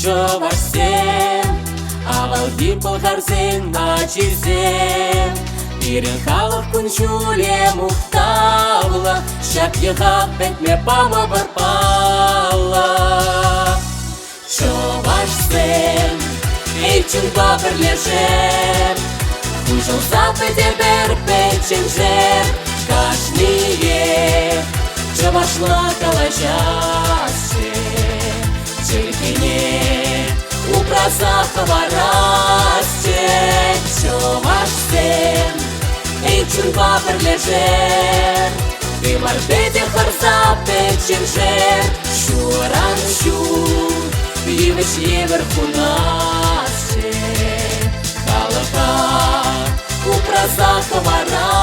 що ваш син, а валді полгарзин на чізем. Пірінхала в кунчулі мухтавла, щоб його пить не помобарпала. Що ваш син, ей чим добр лежит, кушал западе берпечен жер, кашніє, що вошла калачаще, тільки не у прасах варасте. Що ваш син, ей чим добр лежит, ти мордите харза печен жер, щуранщу, Вівич верху нас, халака, у празах вара.